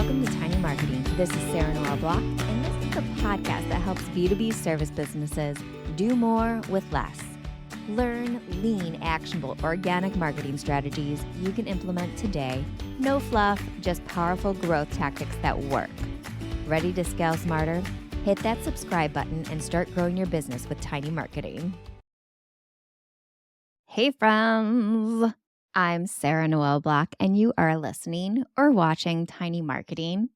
Welcome to Tiny Marketing. This is Sarah Noel Block, and this is the podcast that helps B2B service businesses do more with less. Learn lean, actionable, organic marketing strategies you can implement today. No fluff, just powerful growth tactics that work. Ready to scale smarter? Hit that subscribe button and start growing your business with Tiny Marketing. Hey friends, I'm Sarah Noel Block, and you are listening or watching Tiny Marketing.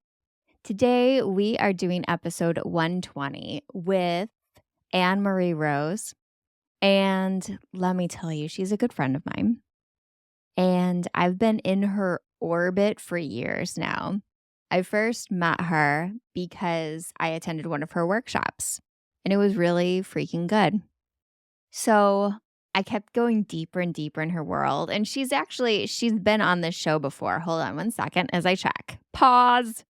Today, we are doing episode 120 with Annemarie Rose. And let me tell you, she's a good friend of mine. And I've been in her orbit for years now. I first met her because I attended one of her workshops, and it was really freaking good. So I kept going deeper and deeper in her world. And she's been on this show before. Hold on one second as I check. Pause.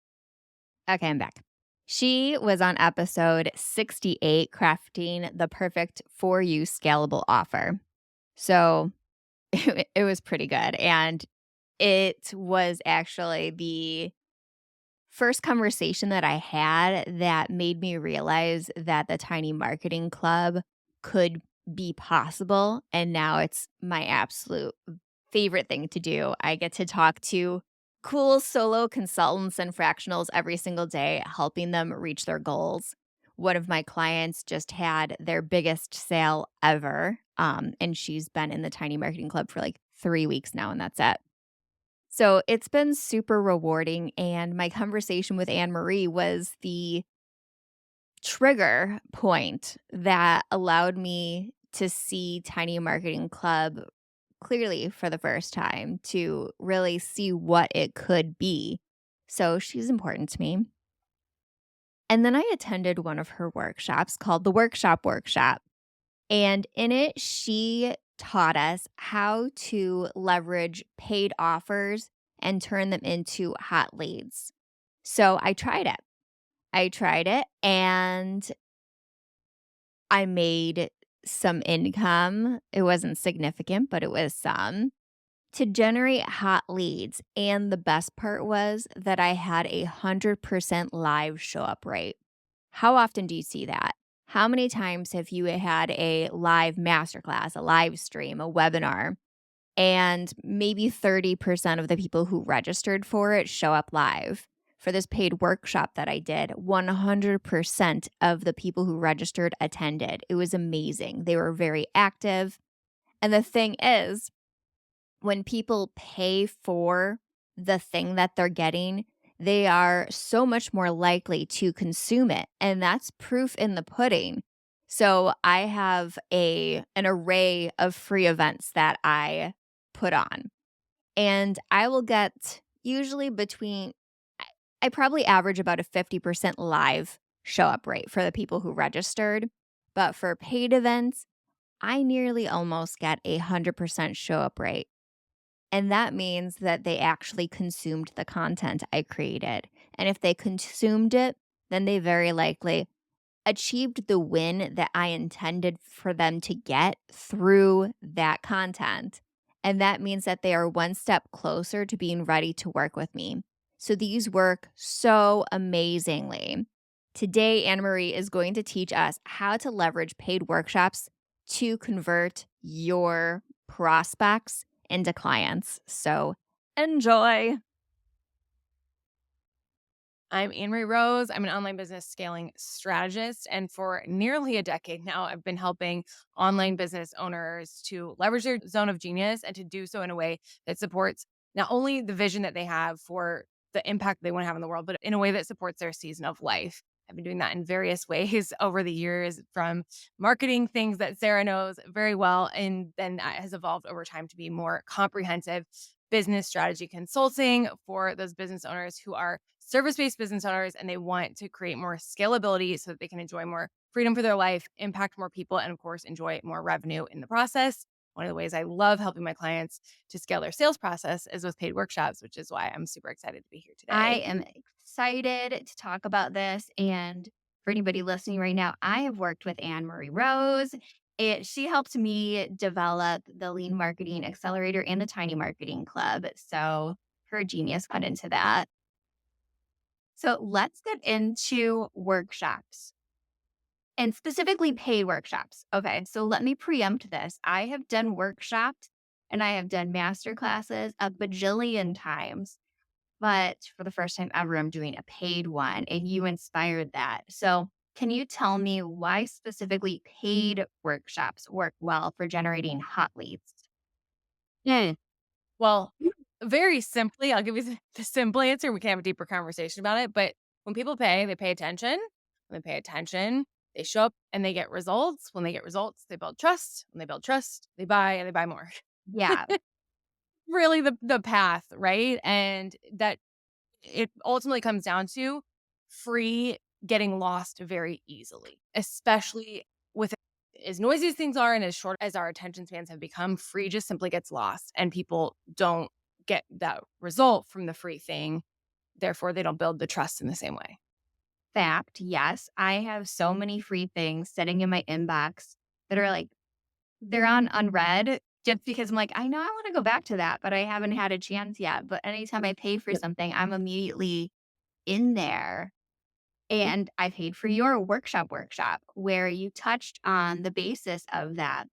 Okay, I'm back. She was on episode 68, crafting the perfect for you scalable offer. So it was pretty good. And it was actually the first conversation that I had that made me realize that the Tiny Marketing Club could be possible. And now it's my absolute favorite thing to do. I get to talk to cool solo consultants and fractionals every single day, helping them reach their goals. One of my clients just had their biggest sale ever. And she's been in the Tiny Marketing Club for like 3 weeks now, and that's it. So it's been super rewarding. And my conversation with Annemarie was the trigger point that allowed me to see Tiny Marketing Club clearly for the first time, to really see what it could be. So she's important to me. And then I attended one of her workshops called the Workshop. And in it, she taught us how to leverage paid offers and turn them into hot leads. So I tried it and I made some income. It wasn't significant, but it was some to generate hot leads. And the best part was that I had 100% live show up rate. How often do you see that? How many times have you had a live masterclass, a live stream, a webinar, and maybe 30% of the people who registered for it show up live? For this paid workshop that I did, 100% of the people who registered attended. It was amazing. They were very active. And the thing is, when people pay for the thing that they're getting, they are so much more likely to consume it. And that's proof in the pudding. So I have an array of free events that I put on. And I will get usually I probably average about a 50% live show up rate for the people who registered. But for paid events, I nearly almost get 100% show up rate. And that means that they actually consumed the content I created. And if they consumed it, then they very likely achieved the win that I intended for them to get through that content. And that means that they are one step closer to being ready to work with me. So these work so amazingly. Today, Annemarie is going to teach us how to leverage paid workshops to convert your prospects into clients. So enjoy. I'm Annemarie Rose. I'm an online business scaling strategist. And for nearly a decade now, I've been helping online business owners to leverage their zone of genius and to do so in a way that supports not only the vision that they have for the impact they want to have in the world, but in a way that supports their season of life. I've been doing that in various ways over the years, from marketing things that Sarah knows very well, and then that has evolved over time to be more comprehensive business strategy consulting for those business owners who are service-based business owners and they want to create more scalability so that they can enjoy more freedom for their life, impact more people, and of course, enjoy more revenue in the process. One of the ways I love helping my clients to scale their sales process is with paid workshops, which is why I'm super excited to be here today. I am excited to talk about this. And for anybody listening right now, I have worked with Annemarie Rose. She helped me develop the Lean Marketing Accelerator and the Tiny Marketing Club. So her genius went into that. So let's get into workshops and specifically paid workshops. Okay. So let me preempt this. I have done workshops and I have done master classes a bajillion times. But for the first time ever, I'm doing a paid one, and you inspired that. So, can you tell me why specifically paid workshops work well for generating hot leads? Mm. Well, very simply, I'll give you the simple answer. We can have a deeper conversation about it. But when people pay, they pay attention. When they pay attention, they show up and they get results. When they get results, they build trust. When they build trust, they buy and they buy more. Yeah, Really the path, right? And that it ultimately comes down to free getting lost very easily, especially with as noisy as things are and as short as our attention spans have become, free just simply gets lost and people don't get that result from the free thing. Therefore, they don't build the trust in the same way. fact. Yes, I have so many free things sitting in my inbox that are like, they're on unread just because I'm like, I know I want to go back to that, but I haven't had a chance yet. But anytime I pay for Yep. something, I'm immediately in there. And I paid for your workshop where you touched on the basis of that.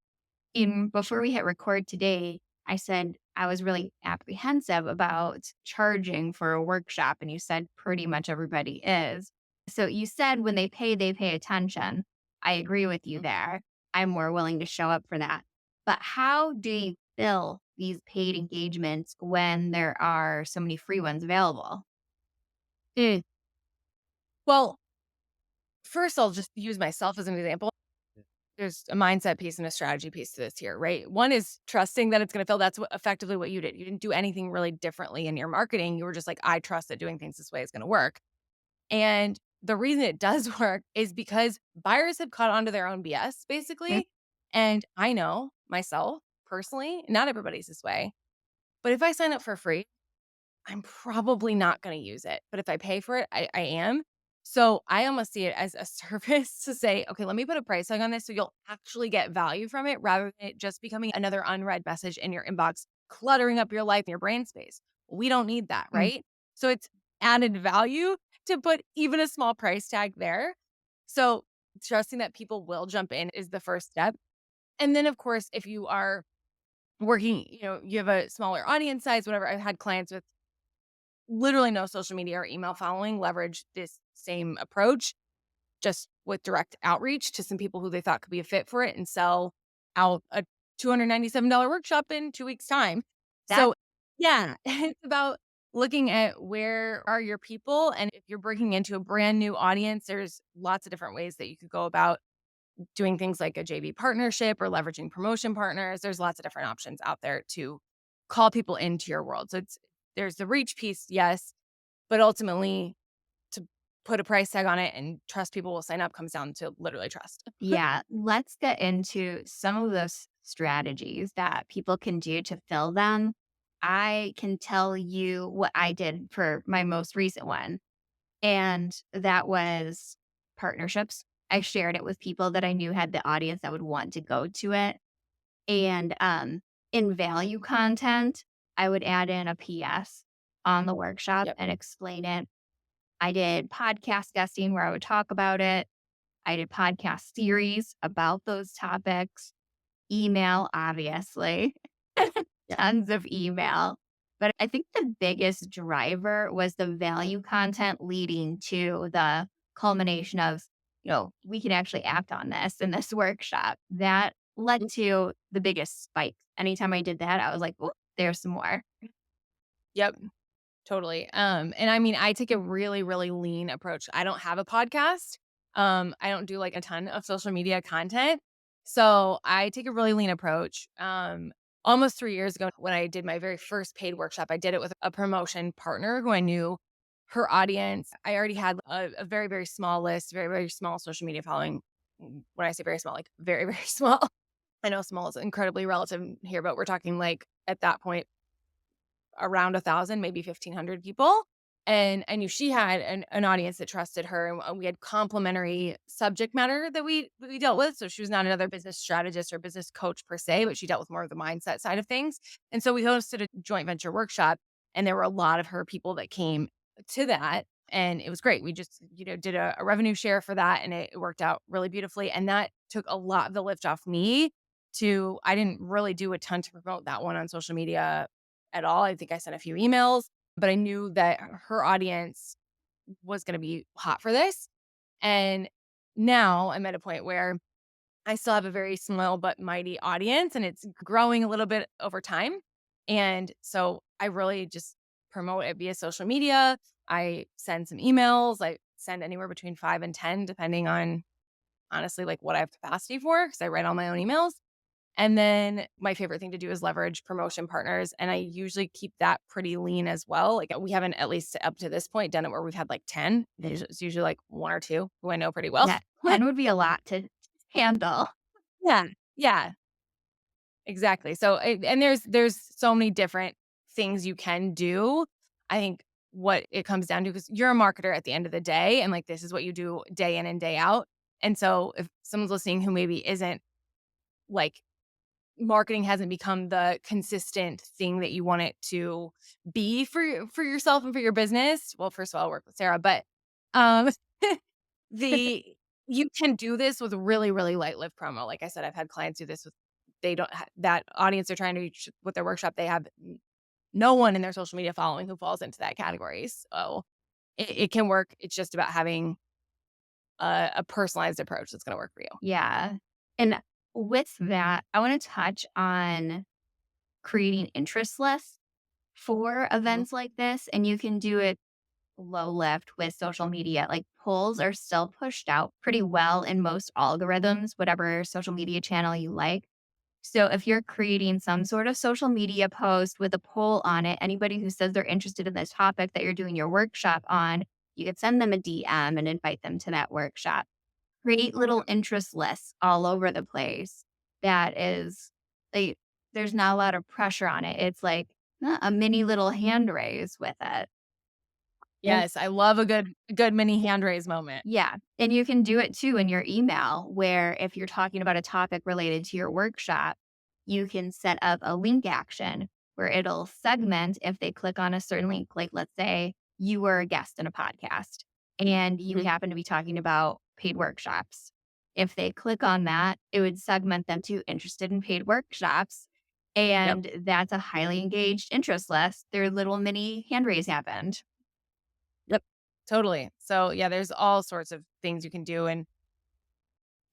In before we hit record today, I said I was really apprehensive about charging for a workshop, and you said pretty much everybody is. So you said when they pay attention. I agree with you Mhm. there. I'm more willing to show up for that. But how do you fill these paid engagements when there are so many free ones available? Mm. Well, first, I'll just use myself as an example. There's a mindset piece and a strategy piece to this here, right? One is trusting that it's going to fill. That's effectively what you did. You didn't do anything really differently in your marketing. You were just like, I trust that doing things this way is going to work. And the reason it does work is because buyers have caught on to their own BS, Mm, basically. And I know myself personally, not everybody's this way. But if I sign up for free, I'm probably not gonna use it, but if I pay for it, I am. So, I almost see it as a service to say, "Okay, let me put a price tag on this so you'll actually get value from it rather than it just becoming another unread message in your inbox, cluttering up your life and your brain space." We don't need that, mm. right? So, it's added value to put even a small price tag there. So, trusting that people will jump in is the first step. And then, of course, if you are working, you have a smaller audience size, whatever. I've had clients with literally no social media or email following leverage this same approach just with direct outreach to some people who they thought could be a fit for it and sell out a $297 workshop in 2 weeks time. That So yeah, it's about looking at where are your people, and if you're breaking into a brand new audience, there's lots of different ways that you could go about doing things like a JV partnership or leveraging promotion partners. There's lots of different options out there to call people into your world. So there's the reach piece, yes, but ultimately to put a price tag on it and trust people will sign up comes down to literally trust. Yeah, let's get into some of those strategies that people can do to fill them. I can tell you what I did for my most recent one, and that was partnerships. I shared it with people that I knew had the audience that would want to go to it. And in value content, I would add in a PS on the workshop Yep. and explain it. I did podcast guesting where I would talk about it. I did podcast series about those topics, email, obviously, Yep. tons of email. But I think the biggest driver was the value content leading to the culmination of, we can actually act on this in this workshop. That led to the biggest spike. Anytime I did that, I was like, oh, there's some more. Yep. Totally. And I mean, I take a really, really lean approach. I don't have a podcast. I don't do like a ton of social media content. So I take a really lean approach. Almost 3 years ago, when I did my very first paid workshop, I did it with a promotion partner who I knew her audience. I already had a very, very small list, very, very small social media following. When I say very small, like very, very small. I know small is incredibly relative here, but we're talking like at that point around 1,000, maybe 1,500 people. And I knew she had an audience that trusted her, and we had complementary subject matter that we dealt with. So she was not another business strategist or business coach per se, but she dealt with more of the mindset side of things. And so we hosted a joint venture workshop, and there were a lot of her people that came to that. And it was great. We just, did a revenue share for that, and it worked out really beautifully. And that took a lot of the lift off me I didn't really do a ton to promote that one on social media at all. I think I sent a few emails, but I knew that her audience was going to be hot for this. And now I'm at a point where I still have a very small but mighty audience, and it's growing a little bit over time. And so I really just promote it via social media. I send some emails. I send anywhere between 5 and 10 depending on, honestly, like, what I have capacity for, because I write all my own emails. And then my favorite thing to do is leverage promotion partners, and I usually keep that pretty lean as well. Like, we haven't, at least up to this point, done it where we've had like 10. It's usually like 1 or 2 who I know pretty well. Yeah, 10 would be a lot to handle. Yeah. Yeah. Exactly. So, and there's so many different things you can do. I think what it comes down to, because you're a marketer at the end of the day, and like, this is what you do day in and day out. And so if someone's listening who maybe isn't, like, marketing hasn't become the consistent thing that you want it to be for yourself and for your business. Well, first of all, I work with Sarah, but um the you can do this with really, really light lift promo. Like I said, I've had clients do this with, they don't that audience they're trying to reach with their workshop. They have no one in their social media following who falls into that category. So it can work. It's just about having a personalized approach that's going to work for you. Yeah. And with that, I want to touch on creating interest lists for Mhm. events like this. And you can do it low lift with social media. Like polls are still pushed out pretty well in most algorithms, whatever social media channel you like. So if you're creating some sort of social media post with a poll on it, anybody who says they're interested in this topic that you're doing your workshop on, you could send them a DM and invite them to that workshop. Create little interest lists all over the place. That is, like, there's not a lot of pressure on it. It's like a mini little hand raise with it. And Yes, I love a good mini hand raise moment. yeah. And you can do it too in your email, where if you're talking about a topic related to your workshop, you can set up a link action where it'll segment if they click on a certain link. Like, let's say you were a guest in a podcast and you Mhm. happen to be talking about paid workshops. If they click on that, it would segment them to interested in paid workshops. Yep. And that's a highly engaged interest list. Their little mini hand raise happened. Yep. Totally. So yeah, there's all sorts of things you can do, and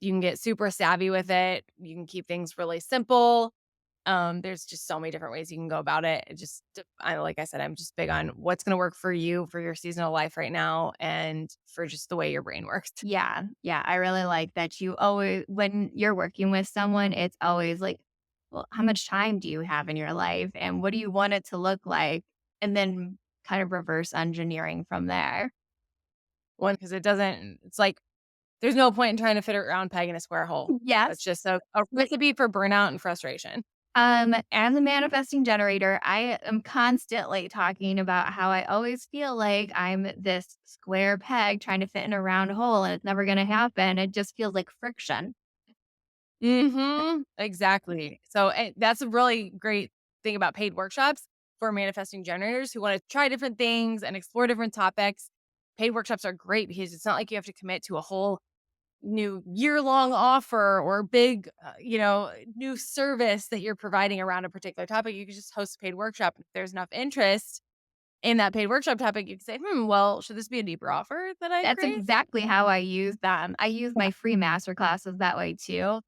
you can get super savvy with it. You can keep things really simple. There's just so many different ways you can go about it. Like I said, I'm just big on what's going to work for you for your seasonal life right now, and for just the way your brain works. Yeah, yeah, I really like that you always when you're working with someone, it's always like, "Well, how much time do you have in your life, and what do you want it to look like?" And then kind of reverse engineering from there. One, because it's like, there's no point in trying to fit a round peg in a square hole. That's Yes. just a recipe for burnout and frustration. As a manifesting generator, I am constantly talking about how I always feel like I'm this square peg trying to fit in a round hole, and it's never gonna happen. It just feels like friction. Exactly. So, that's a really great thing about paid workshops for manifesting generators who want to try different things and explore different topics. Paid workshops are great because it's not like you have to commit to a whole new year-long offer or big, new service that you're providing around a particular topic. You can just host a paid workshop. If there's enough interest in that paid workshop topic, you can say, well, should this be a deeper offer that I That's create? exactly how I use them. I use my free master classes that way too,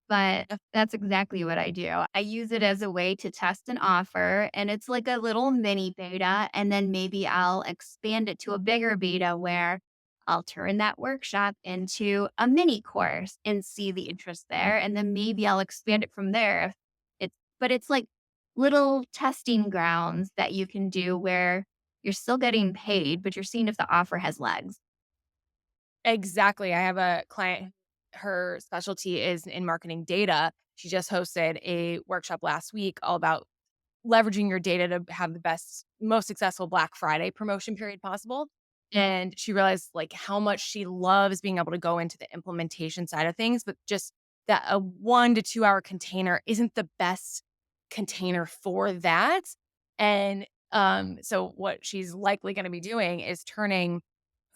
but Yeah. that's exactly what I do. I use it as a way to test an offer, and it's like a little mini beta, and then maybe I'll expand it to a bigger beta where I'll turn that workshop into a mini course and see the interest there, and then maybe I'll expand it from there. It's like little testing grounds that you can do where you're still getting paid, but you're seeing if the offer has legs. Exactly. I have a client, her specialty is in marketing data. She just hosted a workshop last week all about leveraging your data to have the best, most successful Black Friday promotion period possible. And she realized, like, how much she loves being able to go into the implementation side of things, but just that a 1 to 2 hour container isn't the best container for that. And so what she's likely going to be doing is turning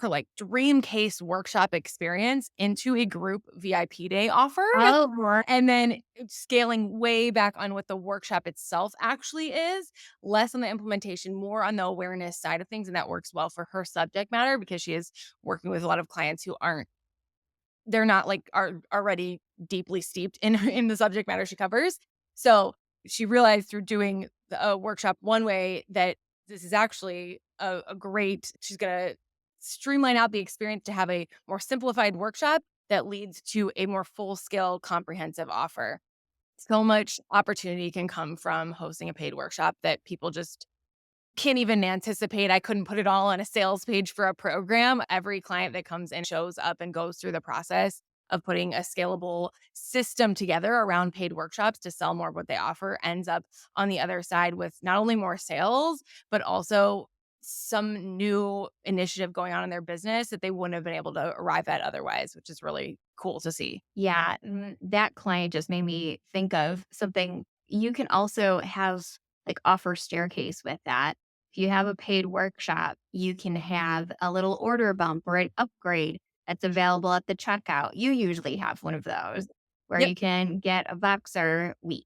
her like dream case workshop experience into a group VIP day offer. Oh, And then scaling way back on what the workshop itself actually is, less on the implementation, more on the awareness side of things. And that works well for her subject matter because she is working with a lot of clients who aren't, they're not like are already deeply steeped in in the subject matter she covers. So she realized through doing a workshop one way that this is actually a great, she's going to streamline out the experience to have a more simplified workshop that leads to a more full scale comprehensive offer. So much opportunity can come from hosting a paid workshop that people just can't even anticipate. I couldn't put it all on a sales page for a program. Every client that comes in shows up and goes through the process of putting a scalable system together around paid workshops to sell more of what they offer ends up on the other side with not only more sales, but also some new initiative going on in their business that they wouldn't have been able to arrive at otherwise, which is really cool to see. yeah. That client just made me think of something. You can also have like offer staircase with that. If you have a paid workshop, you can have a little order bump or an upgrade that's available at the checkout. You usually have one of those where Yep. you can get a Voxer week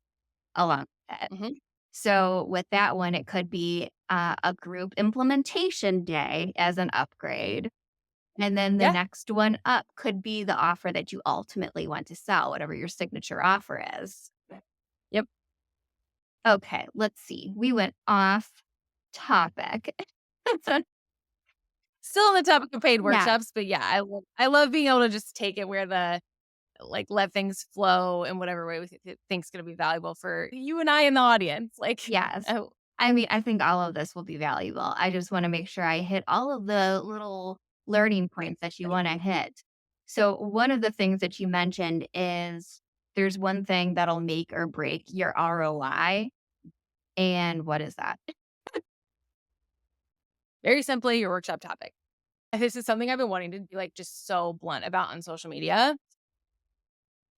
along with it. Hmm. So with that one, it could be a group implementation day as an upgrade. And then the Yeah. next one up could be the offer that you ultimately want to sell, whatever your signature offer is. Yep. Okay, let's see. We went off topic. So, Still on the topic of paid yeah, workshops, but yeah, I love being able to just take it where the like let things flow in whatever way we think's going to be valuable for you and I in the audience. Like, yes. oh, I mean, I think all of this will be valuable. I just want to make sure I hit all of the little learning points that you want to hit. So, one of the things that you mentioned is there's one thing that'll make or break your ROI. And what is that? very simply, your workshop topic. And this is something I've been wanting to be like just so blunt about on social media.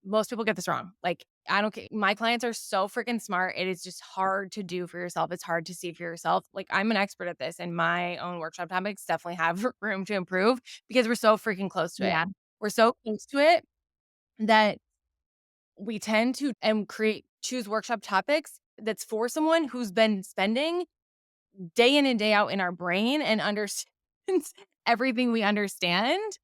Most people get this wrong. Like, I don't care. My clients are so freaking smart. It is just hard to do for yourself. It's hard to see for yourself. Like, I'm an expert at this, and my own workshop topics definitely have room to improve because we're so freaking close to it. Yeah. We're so close to it that we tend to and create choose workshop topics that's for someone who's been spending day in and day out in our brain and understands everything we understand.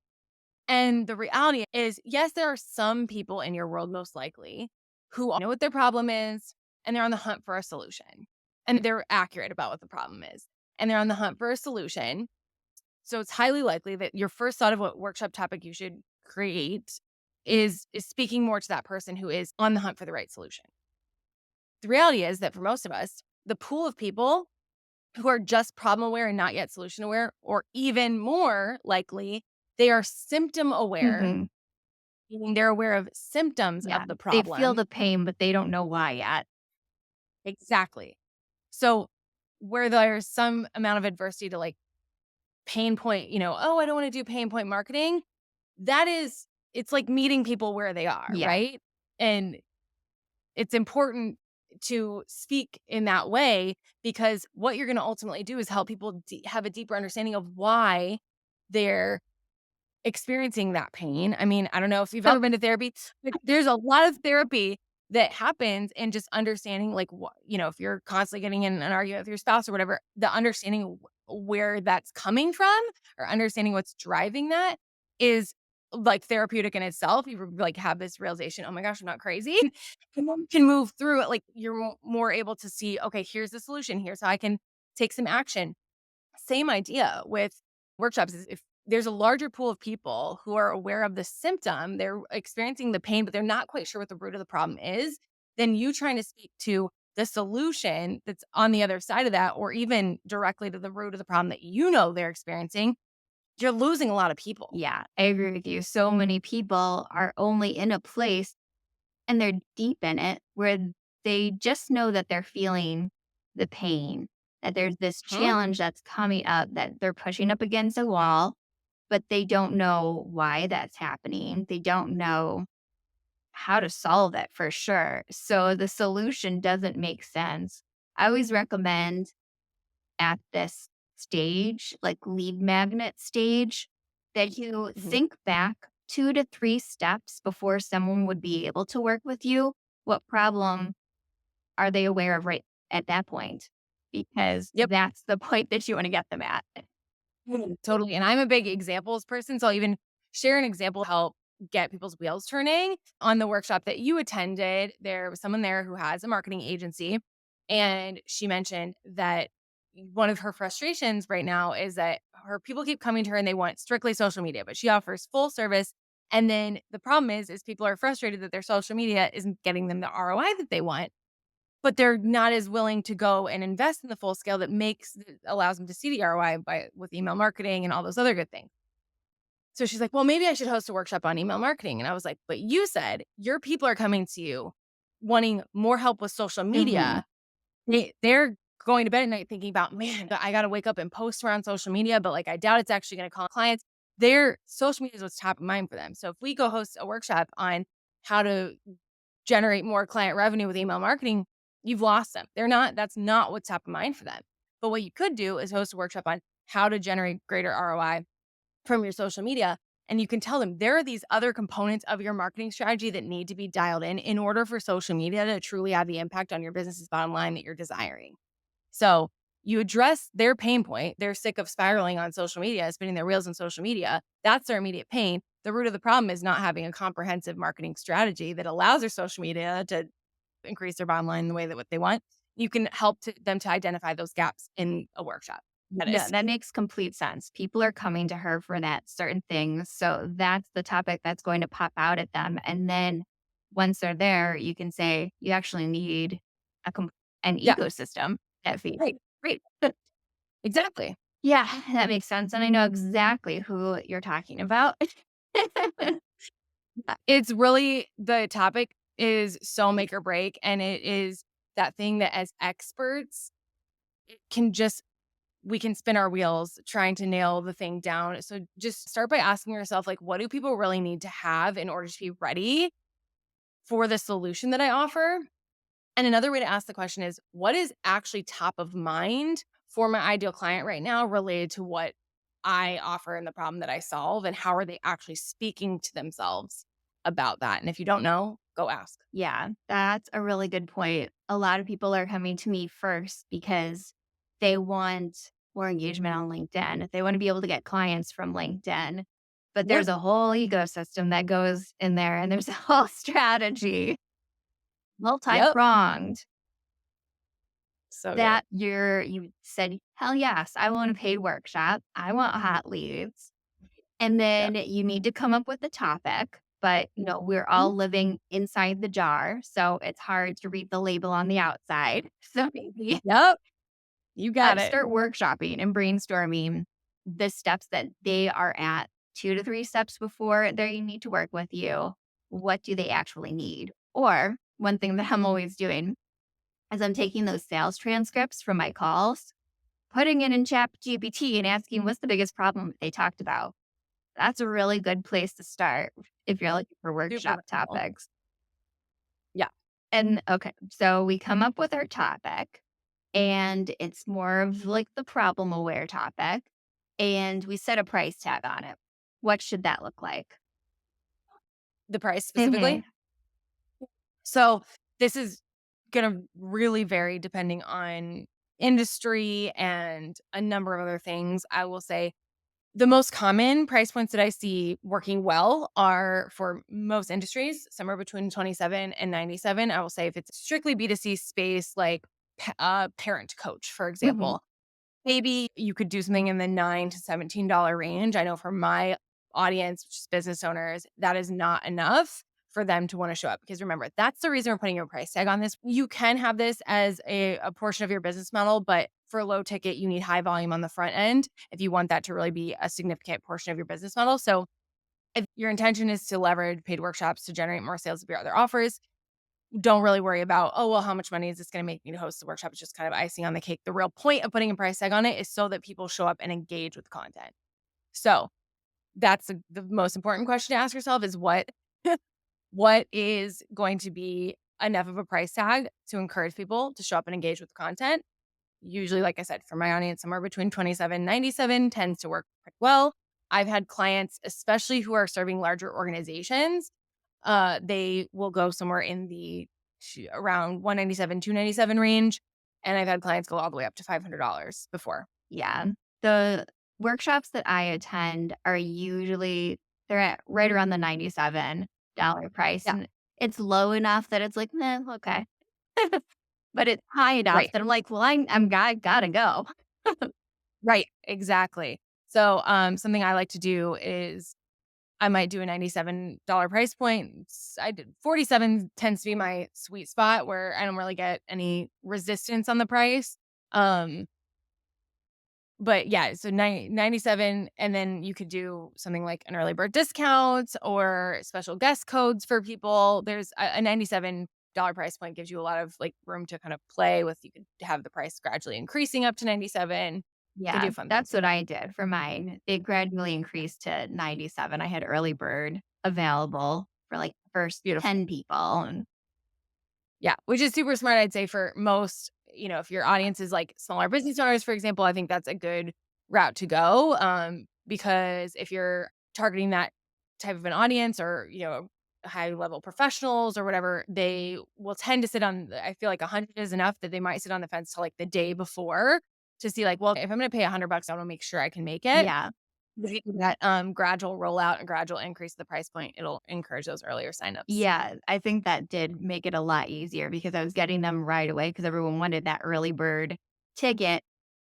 And the reality is, yes, there are some people in your world, most likely, who know what their problem is and they're on the hunt for a solution. And they're accurate about what the problem is. And they're on the hunt for a solution. So it's highly likely that your first thought of what workshop topic you should create is speaking more to that person who is on the hunt for the right solution. The reality is that for most of us, the pool of people who are just problem aware and not yet solution aware, or even more likely, they are symptom aware, Mhm. meaning they're aware of symptoms Yeah. of the They feel problem. the pain, but they don't know why yet. Exactly. So, where there's some amount of adversity to like pain point, oh, I don't want to do pain point marketing. That is, it's like meeting people where they are, Yeah. right? And it's important to speak in that way because what you're going to ultimately do is help people have a deeper understanding of why they're experiencing that pain. I mean, I don't know if you've So ever been to therapy, but there's a lot of therapy that happens in just understanding, like, what, if you're constantly getting in an argument with your spouse or whatever, the understanding where that's coming from or understanding what's driving that is like therapeutic in itself. You like have this realization, oh my gosh, I'm not crazy. And then you can move through it. Like you're more able to see, okay, here's the solution. Here's how I can take some action. Same idea with workshops is if there's a larger pool of people who are aware of the symptom, they're experiencing the pain, but they're not quite sure what the root of the problem is, then you trying to speak to the solution that's on the other side of that, or even directly to the root of the problem that they're experiencing, you're losing a lot of people. yeah, I agree with you. So many people are only in a place and they're deep in it where they just know that they're feeling the pain, that there's this Hmm? challenge that's coming up, that they're pushing up against a wall, but they don't know why that's happening. They don't know how to solve it for sure. So the solution doesn't make sense. I always recommend at this stage, like lead magnet stage, that you Mhm. think back 2 to 3 steps before someone would be able to work with you. What problem are they aware of right at that point? Because Yep. that's the point that you want to get them at. Totally. And I'm a big examples person. So I'll even share an example to help get people's wheels turning. On the workshop that you attended, there was someone there who has a marketing agency. And she mentioned that one of her frustrations right now is that her people keep coming to her and they want strictly social media, but she offers full service. And then the problem is people are frustrated that their social media isn't getting them the ROI that they want, but they're not as willing to go and invest in the full scale that allows them to see the ROI by with email marketing and all those other good things. So she's like, "Well, maybe I should host a workshop on email marketing." And I was like, "But you said your people are coming to you wanting more help with social Hmm. media. They're going to bed at night thinking about, man, I got to wake up and post around social media, but like I doubt it's actually going to call clients." Their social media is what's top of mind for them. So if we go host a workshop on how to generate more client revenue with email marketing, you've lost them. That's not what's top of mind for them. But what you could do is host a workshop on how to generate greater ROI from your social media. And you can tell them there are these other components of your marketing strategy that need to be dialed in order for social media to truly have the impact on your business's bottom line that you're desiring. So you address their pain point. They're sick of spiraling on social media, spinning their wheels on social media. That's their immediate pain. The root of the problem is not having a comprehensive marketing strategy that allows their social media to increase their bottom line the way that what they want. You can help them to identify those gaps in a workshop. That No, is. that makes complete sense. People are coming to her for that certain thing. So that's the topic that's going to pop out at them. And then once they're there, you can say, you actually need a an Yeah. ecosystem that feeds. Right. Great. Exactly. Yeah, that makes sense. And I know exactly who you're talking about. It's really the topic is so make or break. And it is that thing that as experts, it can just we can spin our wheels trying to nail the thing down. So just start by asking yourself, like, what do people really need to have in order to be ready for the solution that I offer? And another way to ask the question is, what is actually top of mind for my ideal client right now related to what I offer and the problem that I solve? And how are they actually speaking to themselves about that? And if you don't know, go ask. Yeah, that's a really good point. A lot of people are coming to me first because they want more engagement on LinkedIn. They want to be able to get clients from LinkedIn. But Yep. there's a whole ecosystem that goes in there and there's a whole strategy, Yep. multi-pronged So good. that you said, hell yes, I want a paid workshop. I want hot leads. And Yep. then you need to come up with a topic, but we're Mhm. all living inside the jar. So it's hard to read the label on the outside. So maybe Yep. You got it. start workshopping and brainstorming the steps that they are at 2 to 3 steps before they need to work with you. What do they actually need? Or one thing that I'm always doing is I'm taking those sales transcripts from my calls, putting it in chat GPT and asking what's the biggest problem that they talked about. That's a really good place to start if you're looking for Super workshop valuable. topics. Yeah. And okay, so we come up with our topic and it's more of like the problem aware topic and we set a price tag on it. What should that look like? The price Hmm. specifically. So this is going to really vary depending on industry and a number of other things. I will say the most common price points that I see working well are for most industries, somewhere between 27 and 97. I will say if it's strictly B2C space, like parent coach, for Hmm. example, maybe you could do something in the $9 to $17 range. I know for my audience, which is business owners, that is not enough for them to want to show up. Because remember, that's the reason we're putting your price tag on this. You can have this as a portion of your business model, but for low ticket, you need high volume on the front end if you want that to really be a significant portion of your business model. So if your intention is to leverage paid workshops to generate more sales of your other offers, don't really worry about, oh, well, how much money is this going to make me to host the workshop? It's just kind of icing on the cake. The real point of putting a price tag on it is so that people show up and engage with content. So that's the most important question to ask yourself is what is going to be enough of a price tag to encourage people to show up and engage with content? Usually, like I said, for my audience, somewhere between 27 and 97 tends to work pretty well. I've had clients, especially who are serving larger organizations, they will go somewhere in the around 197, 297 range. And I've had clients go all the way up to $500 before. Yeah. The workshops that I attend are they're at right around the $97 price, Yeah. and it's low enough that it's like, "Meh, okay." But it's high enough Right. that I'm like, "Well, gotta go." Right. Exactly. So, something I like to do is I might do a $97 price point. I did 47 tends to be my sweet spot where I don't really get any resistance on the price. Um, but yeah, so 97, and then you could do something like an early bird discount or special guest codes for people. There's a $97 price point gives you a lot of like room to kind of play with. You could have the price gradually increasing up to 97. Can Yeah, do fun things that's with what that. I did for mine. It gradually increased to 97. I had early bird available for, like, the first Beautiful. 10 people, and Yeah, which is super smart, I'd say, for most, if your audience is like smaller business owners, for example, I think that's a good route to go. Because if you're targeting that type of an audience or, high level professionals or whatever, they will tend to sit on, I feel like 100 is enough that they might sit on the fence till like the day before to see like, well, if I'm going to pay $100, I want to make sure I can make it. yeah. If you do that gradual rollout and gradual increase of the price point, it'll encourage those earlier signups. Yeah, I think that did make it a lot easier because I was getting them right away because everyone wanted that early bird ticket,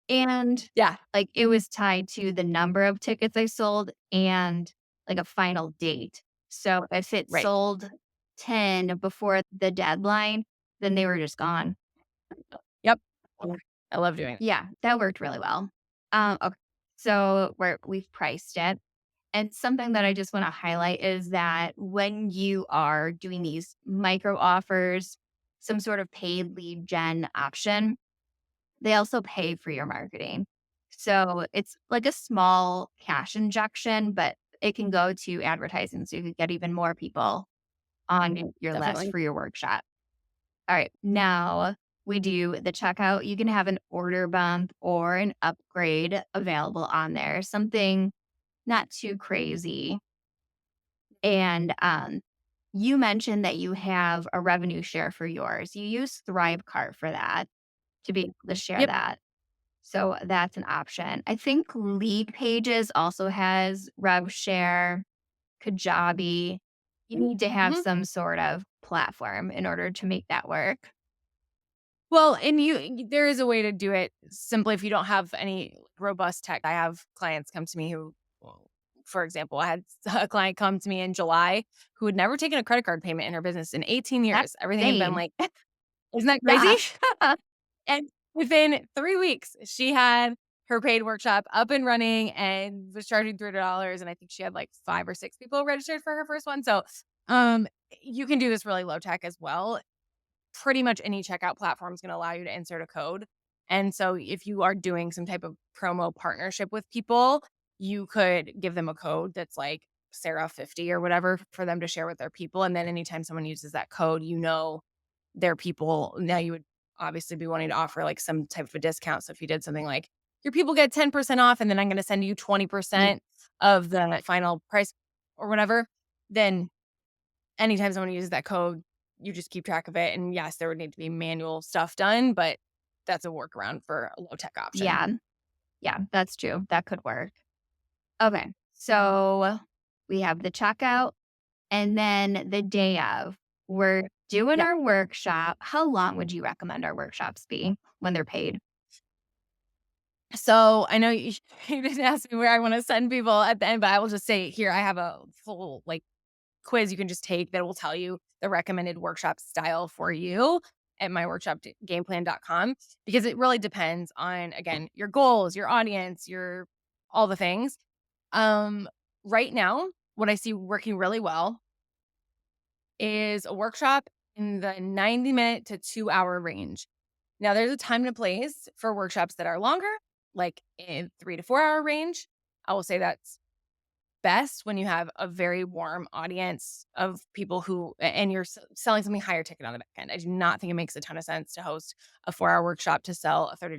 and, Yeah, like, it was tied to the number of tickets I sold and, like, a final date. So if it right. sold 10 before the deadline, then they were just gone. Yep. I love doing it. Yeah, that worked really well. Okay. So we've priced it. And something that I just want to highlight is that when you are doing these micro offers, some sort of paid lead gen option, they also pay for your marketing. So it's like a small cash injection, but it can go to advertising. So you could get even more people on your list Definitely. for your workshop. All right. Now we do the checkout. You can have an order bump or an upgrade available on there, something not too crazy. And you mentioned that you have a revenue share for yours. You use Thrivecart for that to be able to share Yep. that. So that's an option. I think Lead Pages also has rev share, Kajabi. You need to have Mhm. some sort of platform in order to make that work. Well, and there is a way to do it simply if you don't have any robust tech. I have clients come to me who, well, for example, I had a client come to me in July who had never taken a credit card payment in her business in 18 That's years. Everything had been insane. like, isn't that crazy? Yeah. And within 3 weeks, she had her paid workshop up and running and was charging $300. And I think she had like 5 or 6 people registered for her first one. So, um, you can do this really low tech as well. Pretty much any checkout platform is going to allow you to insert a code. And so if you are doing some type of promo partnership with people, you could give them a code that's like Sarah 50 or whatever for them to share with their people. And then anytime someone uses that code, their people. Now you would obviously be wanting to offer like some type of a discount. So if you did something like your people get 10% off and then I'm going to send you Ye 20% of the final price or whatever, then anytime someone uses that code, you just keep track of it. And yes, there would need to be manual stuff done, but that's a workaround for a low tech option. yeah, yeah, that's true. That could work. Okay. So we have the checkout and then the day of. We're doing Yeah. our workshop. How long would you recommend our workshops be when they're paid? So I know you, you didn't ask me where I want to send people at the end, but I will just say here I have a full like quiz you can just take that will tell you the recommended workshop style for you at myworkshopgameplan.com because it really depends on again your goals, your audience, your all the things. Um right now, what I see working really well is a workshop in the 90-minute to 2-hour range. Now, there's a time and a place for workshops that are longer, like in 3 to 4 hour range. I will say that's best when you have a very warm audience of people and you're selling something higher ticket on the back end. I do not think it makes a ton of sense to host a 4-hour workshop to sell a $30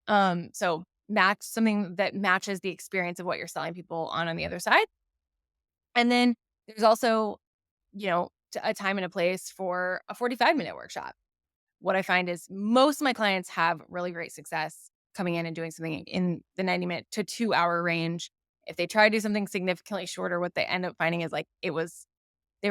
membership. So match something that matches the experience of what you're selling people on the other side. And then there's also, a time and a place for a 45-minute workshop. What I find is most of my clients have really great success coming in and doing something in the 90-minute to 2-hour range. If they try to do something significantly shorter, what they end up finding is like they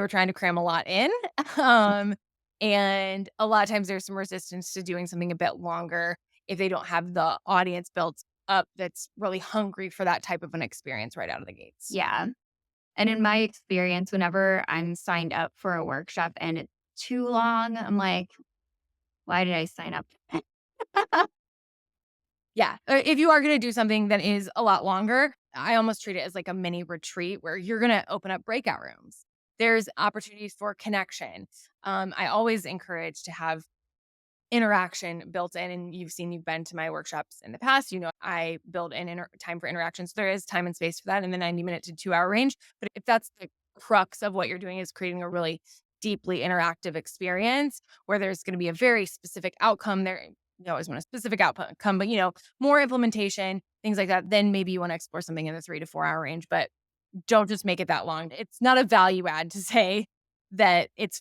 were trying to cram a lot in. um, and a lot of times there's some resistance to doing something a bit longer if they don't have the audience built up that's really hungry for that type of an experience right out of the gates. Yeah. And in my experience, whenever I'm signed up for a workshop and it's too long, I'm like, why did I sign up? Yeah. If you are going to do something that is a lot longer, I almost treat it as like a mini retreat where you're going to open up breakout rooms. There's opportunities for connection. I always encourage to have interaction built in, and you've been to my workshops in the past, I build in time for interactions. There is time and space for that in the 90-minute to 2-hour range, but if that's the crux of what you're doing is creating a really deeply interactive experience where there's going to be a very specific outcome there, you always want a specific outcome, but more implementation, things like that, then maybe you want to explore something in the 3 to 4 hour range, but don't just make it that long. It's not a value add to say that it's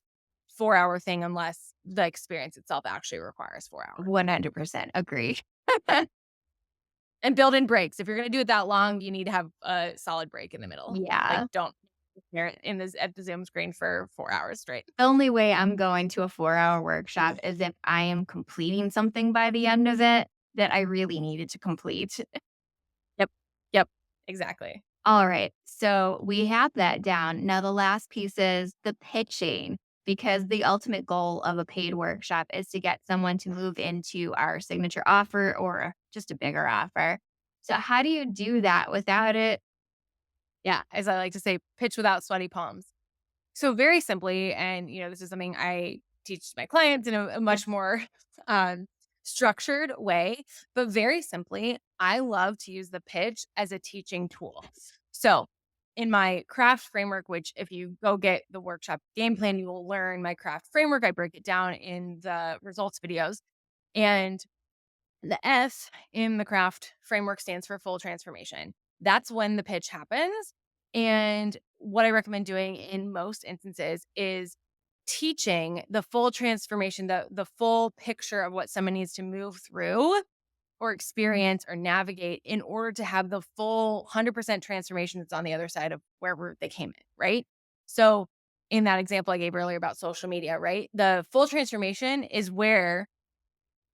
4-hour thing unless the experience itself actually requires 4 hours. 100% agree. And build in breaks. If you're gonna do it that long, you need to have a solid break in the middle. Like, Yeah. don't stare at the Zoom screen for 4 hours straight. The only way I'm going to a 4-hour workshop is if I am completing something by the end of it that I really needed to complete. Yep. Yep. Exactly. All right. So we have that down. Now, the last piece is the pitching, because the ultimate goal of a paid workshop is to get someone to move into our signature offer or just a bigger offer. So, how do you do that without it? Yeah, as I like to say, pitch without sweaty palms. So very simply, and this is something I teach my clients in a much more um, structured way, but very simply, I love to use the pitch as a teaching tool. So in my craft framework, which if you go get the workshop game plan, you will learn my craft framework. I break it down in the results videos. And the S in the craft framework stands for full transformation. That's when the pitch happens. And what I recommend doing in most instances is teaching the full transformation, the full picture of what someone needs to move through or experience or navigate in order to have the full 100% transformation that's on the other side of wherever they came in, right? So, in that example I gave earlier about social media, right? The full transformation is where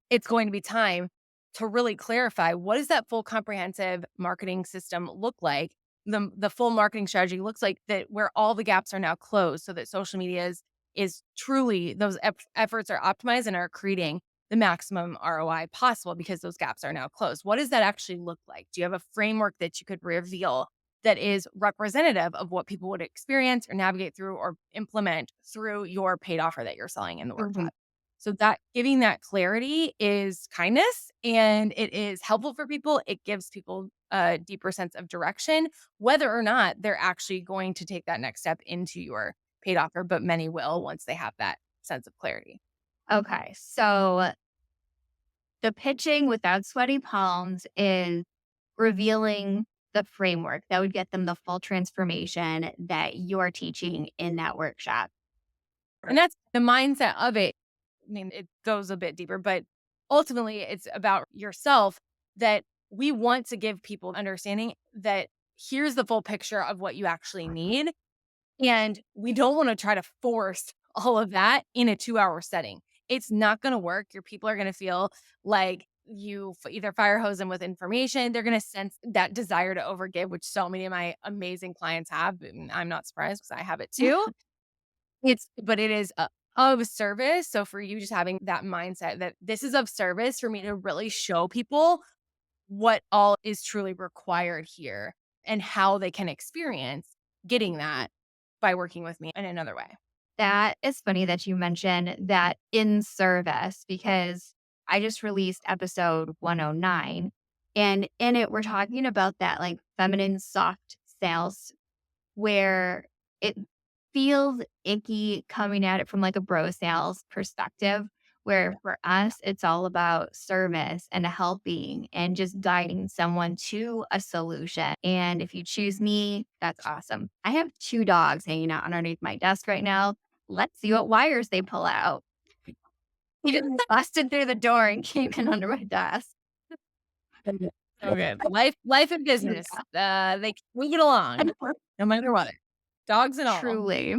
it's going to be time to really clarify what does that full comprehensive marketing system look like? The full marketing strategy looks like that where all the gaps are now closed so that social media is truly those efforts are optimized and are creating the maximum ROI possible because those gaps are now closed. What does that actually look like? Do you have a framework that you could reveal that is representative of what people would experience or navigate through or implement through your paid offer that you're selling in the Mhm. workshop? So that giving that clarity is kindness and it is helpful for people. It gives people a deeper sense of direction, whether or not they're actually going to take that next step into your paid offer, but many will once they have that sense of clarity. Okay. So, the pitching without sweaty palms is revealing the framework that would get them the full transformation that you're teaching in that workshop. And that's the mindset of it. I mean, it goes a bit deeper, but ultimately it's about yourself that we want to give people understanding that here's the full picture of what you actually need. And we don't want to try to force all of that in a 2-hour setting. It's not going to work. Your people are going to feel like you either fire hose them with information. They're going to sense that desire to overgive, which so many of my amazing clients have. And I'm not surprised because I have it too. But it is of service. So for you just having that mindset that this is of service for me to really show people what all is truly required here and how they can experience getting that by working with me in another way. That is funny that you mentioned that in service, because I just released episode 109. And in it, we're talking about that like feminine soft sales where it feels icky coming at it from like a bro sales perspective, Where for us, it's all about service and helping and just guiding someone to a solution. And if you choose me, that's awesome. I have 2 dogs hanging out underneath my desk right now. Let's see what wires they pull out. He just busted through the door and came in under my desk. So good. Life and business. We get along no matter what. Dogs and all. Truly.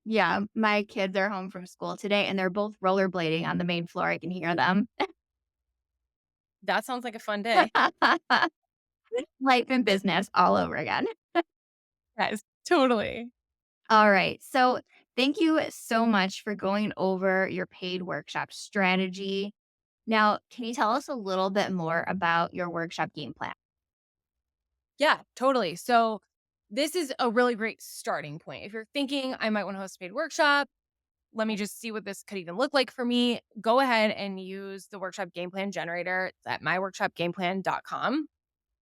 Yeah, my kids are home from school today, and they're both rollerblading on the main floor. I can hear them. That sounds like a fun day. Life and business all over again. Yes, totally. All right. So, thank you so much for going over your paid workshop strategy. Now, can you tell us a little bit more about your workshop game plan? Yeah, totally. So this is a really great starting point. If you're thinking I might want to host a paid workshop, let me just see what this could even look like for me. Go ahead and use the workshop game plan generator. It's at myworkshopgameplan.com.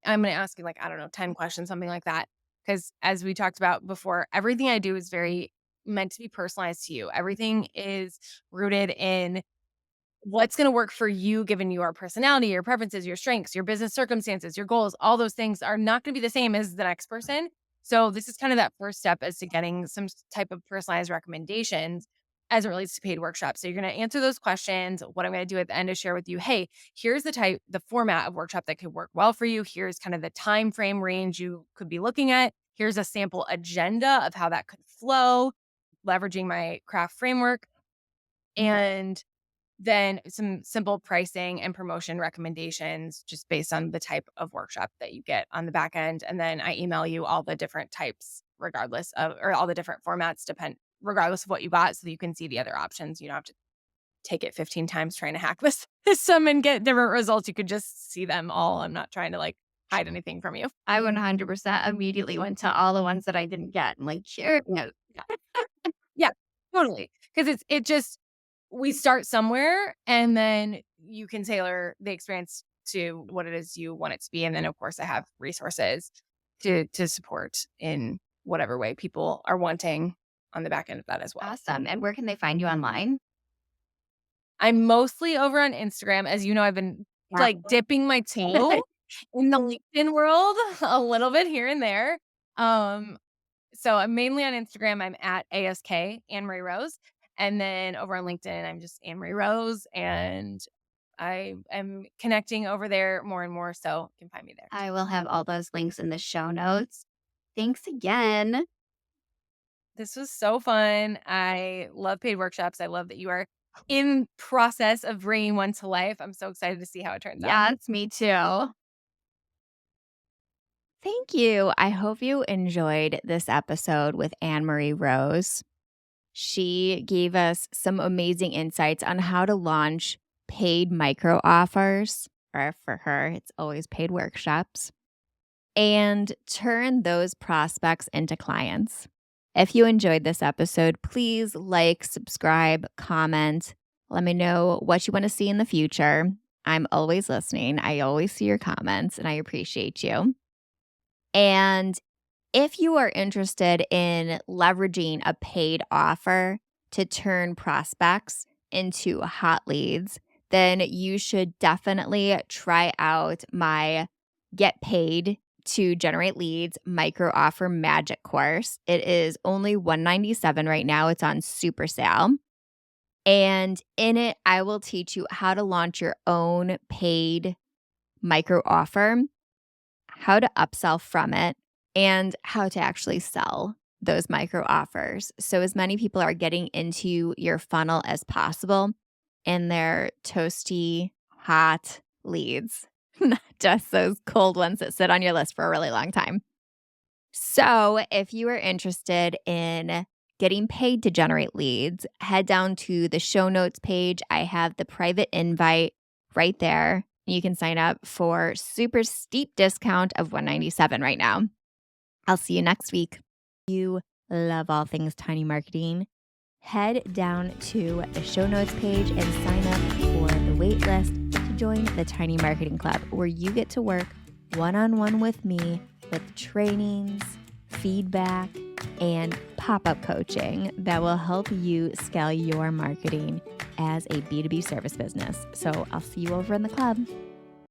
I'm going to ask you like, I don't know, 10 questions, something like that. Because as we talked about before, everything I do is very meant to be personalized to you. Everything is rooted in what's going to work for you, given your personality, your preferences, your strengths, your business circumstances, your goals. All those things are not going to be the same as the next person. So this is kind of that first step as to getting some type of personalized recommendations as it relates to paid workshops. So you're going to answer those questions. What I'm going to do at the end is share with you, hey, here's the format of workshop that could work well for you. Here's kind of the time frame range you could be looking at. Here's a sample agenda of how that could flow, leveraging my craft framework. And then some simple pricing and promotion recommendations just based on the type of workshop that you get on the back end. And then I email you all the different types regardless of, or all the different formats regardless of what you bought so that you can see the other options. You don't have to take it 15 times trying to hack this system and get different results. You could just see them all. I'm not trying to like hide anything from you. I 100% immediately went to all the ones that I didn't get. I'm like, sure. No. Yeah, totally. Because it just we start somewhere and then you can tailor the experience to what it is you want it to be. And then of course I have resources to support in whatever way people are wanting on the back end of that as well. Awesome. And where can they find you online? I'm mostly over on Instagram. As you know, I've been like dipping my toe in the LinkedIn world a little bit here and there. So I'm mainly on Instagram. I'm at ASK, Annemarie Rose. And then over on LinkedIn, I'm just Annemarie Rose. And I am connecting over there more and more. So you can find me there. I will have all those links in the show notes. Thanks again. This was so fun. I love paid workshops. I love that you are in process of bringing one to life. I'm so excited to see how it turns out. Yes, me too. Thank you. I hope you enjoyed this episode with Annemarie Rose. She gave us some amazing insights on how to launch paid micro offers, or for her, it's always paid workshops, and turn those prospects into clients. If you enjoyed this episode, please like, subscribe, comment. Let me know what you want to see in the future. I'm always listening. I always see your comments and I appreciate you. And if you are interested in leveraging a paid offer to turn prospects into hot leads, then you should definitely try out my Get Paid to Generate Leads micro offer magic course. It is only $197 right now. It's on super sale. And in it, I will teach you how to launch your own paid micro offer, how to upsell from it, and how to actually sell those micro offers. So as many people are getting into your funnel as possible and they're toasty, hot leads, not just those cold ones that sit on your list for a really long time. So if you are interested in getting paid to generate leads, head down to the show notes page. I have the private invite right there. You can sign up for super steep discount of $197 right now. I'll see you next week. If you love all things tiny marketing, head down to the show notes page and sign up for the wait list to join the Tiny Marketing Club, where you get to work one-on-one with me with trainings, feedback, and pop-up coaching that will help you scale your marketing as a B2B service business. So I'll see you over in the club.